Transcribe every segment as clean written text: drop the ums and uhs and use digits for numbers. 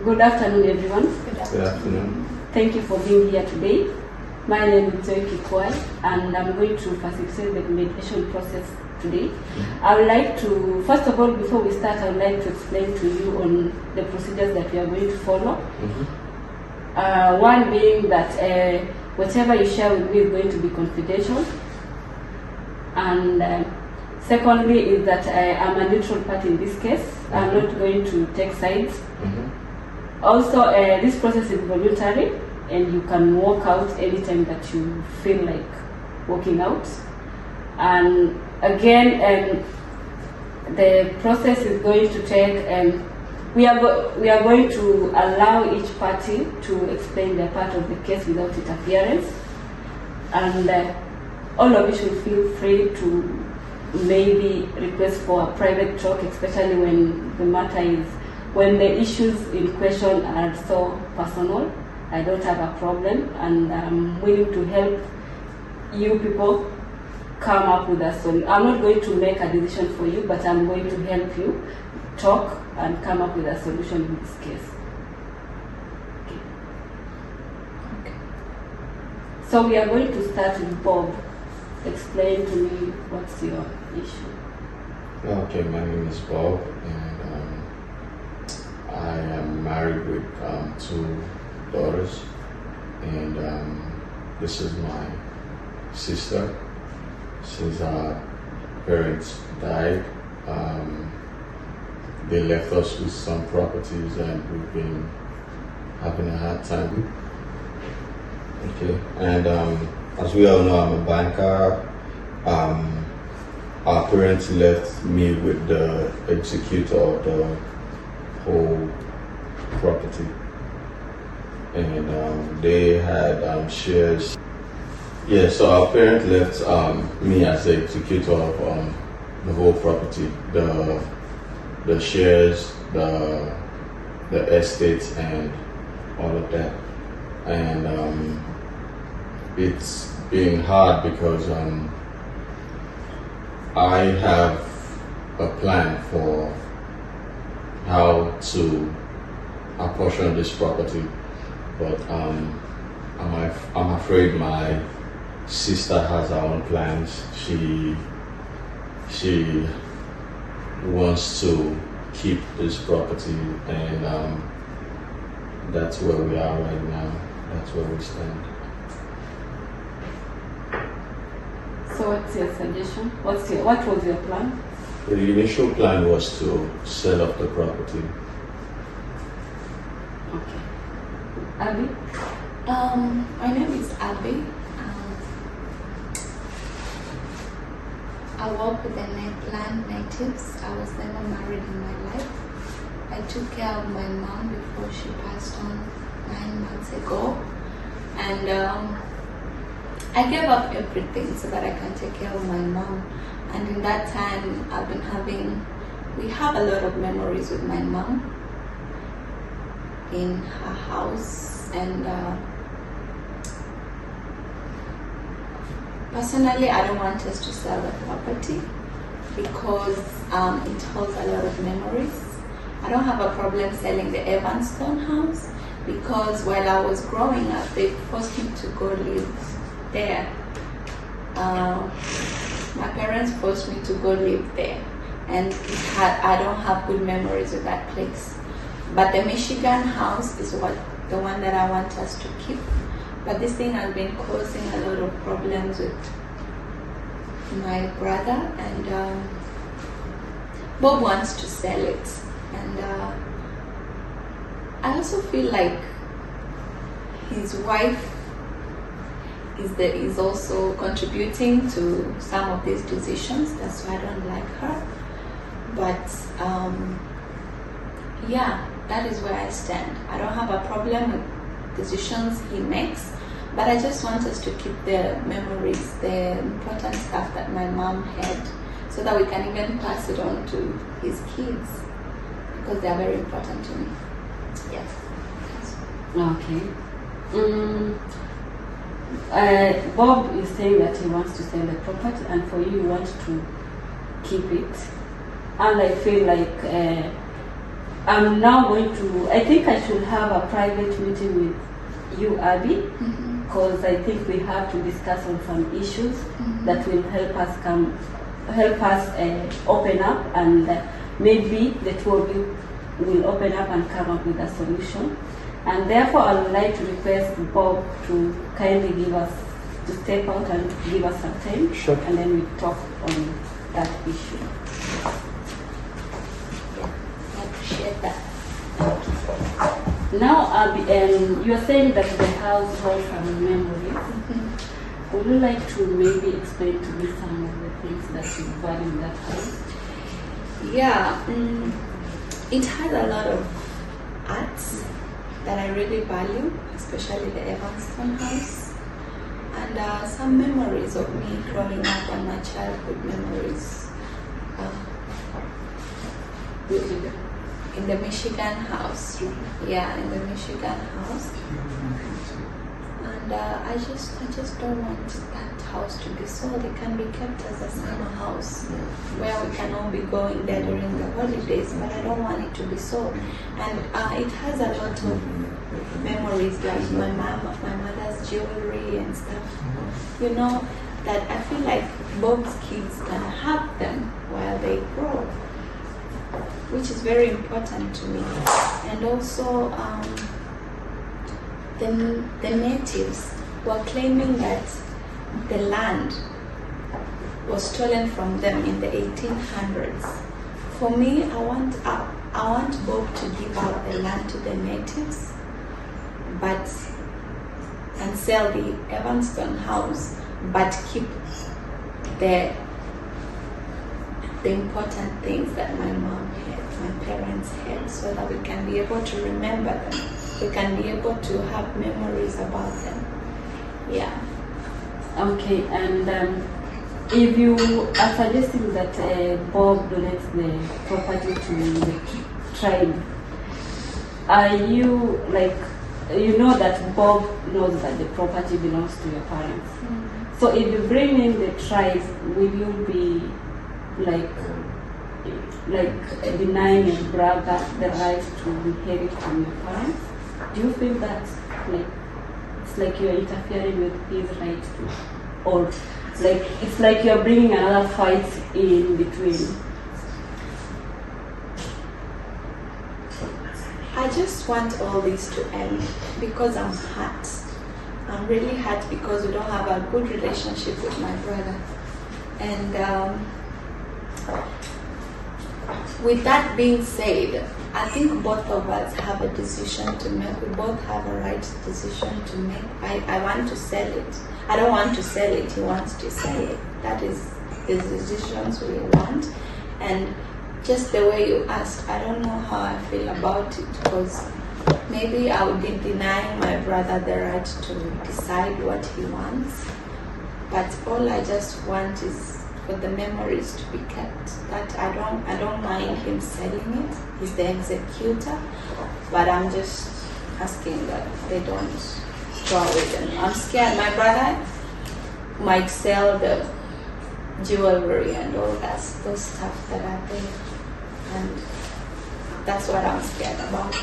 Good afternoon, everyone. Good afternoon. Thank you for being here today. My name is Joy Kikwai, and I'm going to facilitate the mediation process today. I would like to, first of all, before we start, I would like to explain to you on the procedures that we are going to follow. One being that whatever you share with me is going to be confidential. And secondly is that I'm a neutral party in this case. I'm not going to take sides. Also, this process is voluntary, and you can walk out anytime that you feel like walking out. And again, the process is going to take, we are going to allow each party to explain their part of the case without interference. And all of you should feel free to maybe request for a private talk, especially when the matter is, when the issues in question are so personal. I don't have a problem, and I'm willing to help you people come up with a solution. I'm not going to make a decision for you, but I'm going to help you talk and come up with a solution in this case. Okay. So we are going to start with Bob. Explain to me what's your issue. Okay, my name is Bob, and I am married with 2 daughters, and this is my sister. Since our parents died, they left us with some properties, and we've been having a hard time. Okay, and as we all know, I'm a banker. Our parents left me with the executor of the whole property, and they had shares. Yeah, so our parents left me as the executor of the whole property, the shares, the estates, and all of that. And it's been hard because I have a plan for how to apportion this property, but I'm afraid my sister has her own plans. She wants to keep this property, and that's where we are right now. That's where we stand. So what's your suggestion? What was your plan? The initial plan was to sell off the property. Okay. Abby? My name is Abby. I work with the Land Natives. I was never married in my life. I took care of my mom before she passed on 9 months ago. And I gave up everything so that I can take care of my mom. And in that time, we have a lot of memories with my mom in her house. And personally, I don't want us to sell the property because it holds a lot of memories. I don't have a problem selling the Evanstone house because while I was growing up, they forced me to go live there. My parents forced me to go live there, and I don't have good memories with that place. But the Michigan house is the one that I want us to keep. But this thing has been causing a lot of problems with my brother, and Bob wants to sell it. And I also feel like his wife is also contributing to some of these decisions. That's why I don't like her. But yeah, that is where I stand. I don't have a problem with decisions he makes, but I just want us to keep the memories, the important stuff that my mom had, so that we can even pass it on to his kids, because they are very important to me. Yes. Okay. Bob is saying that he wants to sell the property, and for you, you want to keep it. And I feel like I'm now going to, I think I should have a private meeting with you, Abby, because I think we have to discuss on some issues that will help us open up, and maybe the two of you will open up and come up with a solution. And therefore, I would like to request Bob to kindly to step out and give us some time, Sure. and then we talk on that issue. I appreciate that. Now, you are saying that the house holds some memories. Would you like to maybe explain to me some of the things that you value in that house? Yeah, it has a lot of arts that I really value, especially the Evanston house, and some memories of me growing up and my childhood memories in the Michigan house. Yeah, in the Michigan house. And I just don't want that house to be sold. It can be kept as a summer house where we can all be going there during the holidays, but I don't want it to be sold. And it has a lot of memories, like my mother's jewelry and stuff. You know, that I feel like Bob's kids can have them while they grow, which is very important to me. And also, the natives were claiming that the land was stolen from them in the 1800s. For me, I want Bob to give out the land to the natives, and sell the Evanston house, but keep the important things that my mom had, my parents had, so that we can be able to remember them. We can be able to have memories about them. Yeah. Okay, and if you are suggesting that Bob donates the property to the tribe, are you like, you know that Bob knows that the property belongs to your parents? So if you bring in the tribe, will you be like denying your brother the right to inherit from your parents? Do you feel that it's like you're interfering with his right to, or like it's like you're bringing another fight in between? I just want all this to end because I'm hurt. I'm really hurt because we don't have a good relationship with my brother. And with that being said, I think both of us have a decision to make. We both have a right decision to make. I want to sell it. I don't want to sell it. He wants to sell it. That is the decisions we want. And just the way you asked, I don't know how I feel about it, because maybe I would be denying my brother the right to decide what he wants. But all I just want is for the memories to be kept. That I don't mind him selling it. He's the executor, but I'm just asking that they don't throw it. And I'm scared my brother might sell the jewelry and all those stuff that are there, and that's what I'm scared about.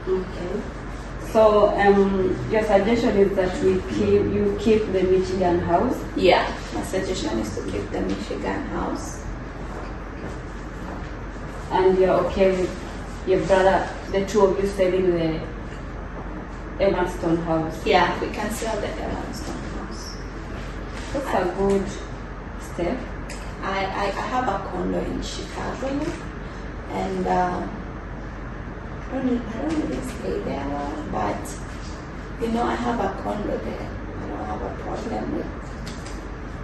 Okay. So your suggestion is that you keep the Michigan house? Yeah, my suggestion is to keep the Michigan house. And you're okay with your brother, the two of you selling the Evanston house? Yeah, we can sell the Evanston house. That's a good step. I have a condo in Chicago, and I don't really stay there, but you know, I have a condo there. I don't have a problem with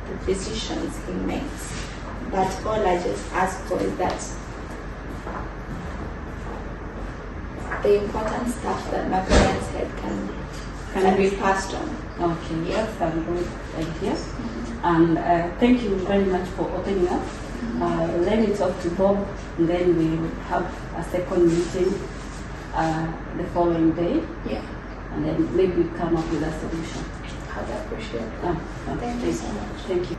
the decisions he makes. But all I just ask for is that the important stuff that my parents had can be passed on. Okay, yes, that's a good idea. And thank you very much for opening up. Let me talk to Bob, and then we'll have a second meeting the following day. Yeah. And then maybe we come up with a solution. I'd appreciate that. Thank you so much. Thank you.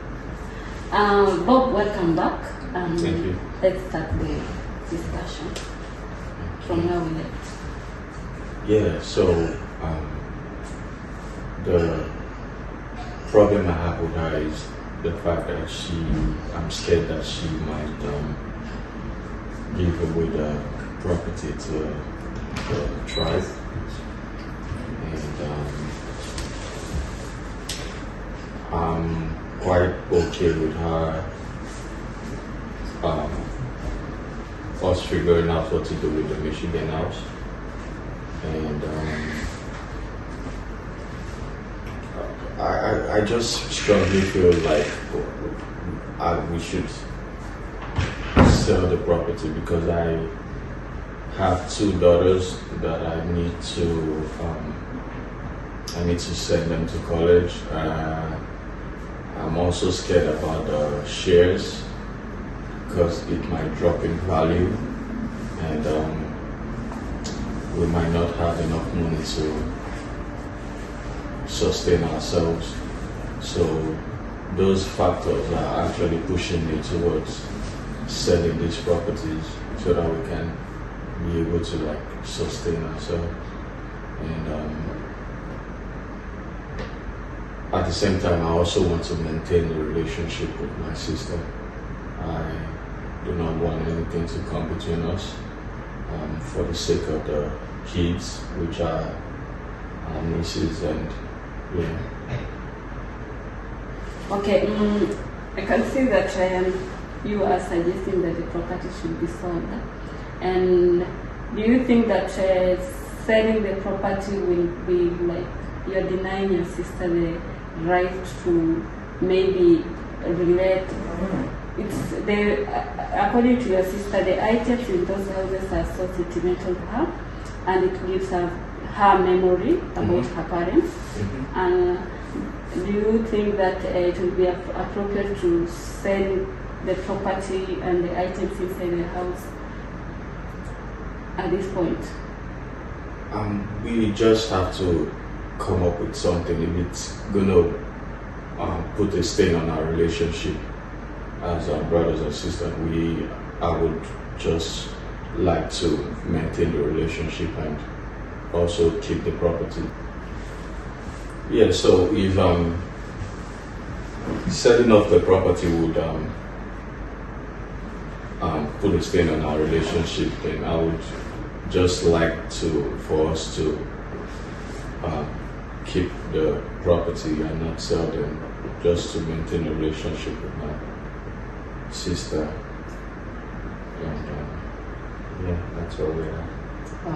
Bob, welcome back. Thank you. Let's start the discussion. from where we left. Yeah, so the problem I have with her is the fact that I'm scared that she might give away the property to the tribe. And I'm quite okay with her us figuring out what to do with the Michigan house. And I just strongly feel like we should sell the property because I have 2 daughters that I need to send them to college. I'm also scared about the shares because it might drop in value, and we might not have enough money to sustain ourselves. So those factors are actually pushing me towards selling these properties so that we can be able to like sustain ourselves. And at the same time, I also want to maintain the relationship with my sister. I do not want anything to come between us for the sake of the kids, which are our nieces, and yeah. Okay, I can see that you are suggesting that the property should be sold. And do you think that selling the property will be like you're denying your sister the right to maybe relate? According to your sister, the items in those houses are so sentimental to her, and it gives her memory about her parents. And do you think that it will be appropriate to sell the property and the items inside the house at this point? We just have to come up with something. If it's gonna put a stain on our relationship as our brothers and sisters, I would just like to maintain the relationship and also keep the property. Yeah, so if selling off the property would put a stain on our relationship, then I would just like for us to keep the property and not sell them, just to maintain a relationship with my sister. And yeah, that's where we're at.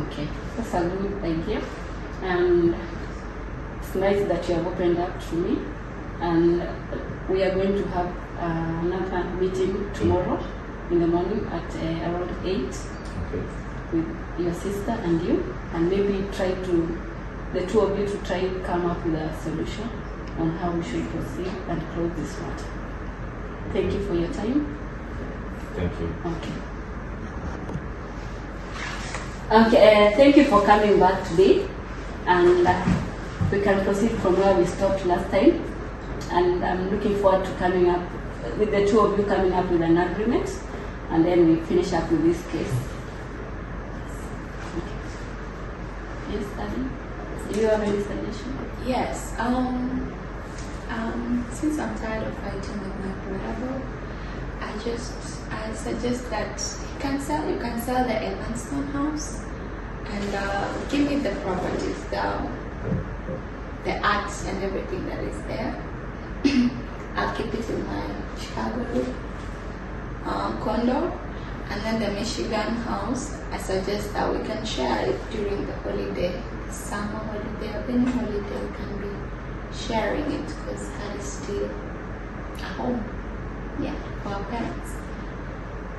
Okay, that's a good idea. And it's nice that you have opened up to me. And we are going to have another meeting tomorrow in the morning at around 8 with your sister and you, and maybe the 2 of you to try and come up with a solution on how we should proceed and close this matter. Thank you for your time. Thank you. Okay, thank you for coming back today, and we can proceed from where we stopped last time. And I'm looking forward to coming up with the 2 of you coming up with an agreement, and then we finish up with this case. Okay. Yes, Daddy? Do you have any suggestion? Yes. Since I'm tired of fighting with my brother, I suggest that you can sell the Evanston house and give me the properties, the arts and everything that is there. I'll keep it in my Chicago condo, and then the Michigan house, I suggest that we can share it during the holiday, summer holiday, or any holiday we can be sharing it, because that is still a home, for our parents.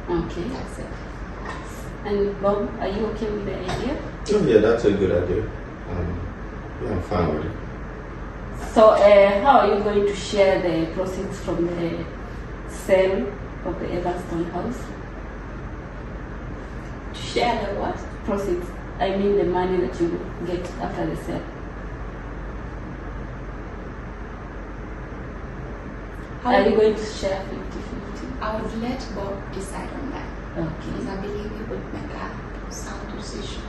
Okay. That's it. And Bob, are you okay with the idea? Oh yeah, that's a good idea. Yeah, I'm fine with it. So, how are you going to share the proceeds from the sale of the Evanston house? To share the what? Proceeds. I mean the money that you get after the sale. Are you going to share 50-50? I would let Bob decide on that. Okay. Because I believe he would make a sound decision.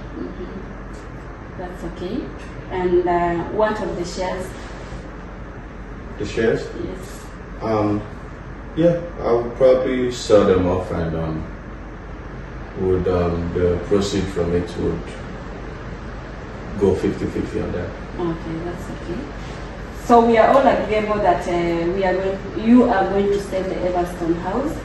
That's okay. And what of the shares? The shares? Yes. Yeah, I'll probably sell them off, and would the proceed from it would go 50-50 on that. Okay, that's okay. So we are all agreeable that you are going to sell the Everstone house,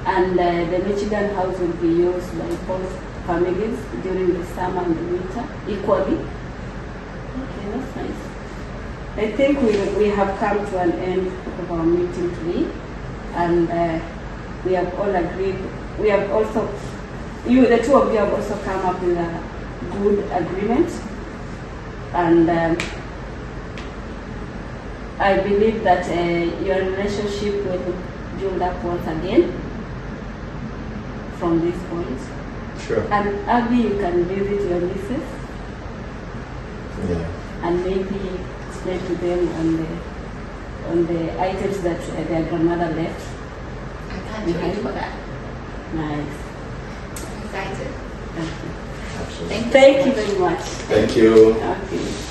and the Michigan house will be used by both families during the summer and the winter equally. Okay, that's nice. I think we have come to an end of our meeting today, and we have all agreed. We have also, the two of you have also come up with a good agreement, and I believe that your relationship will build up once again from this point. Sure. And Abby, you can visit your nieces Yeah. and maybe explain to them on the items that their grandmother left. I can't wait for that. Nice. I'm excited. Absolutely. Thank you. Thank you very much. Thank you. Okay.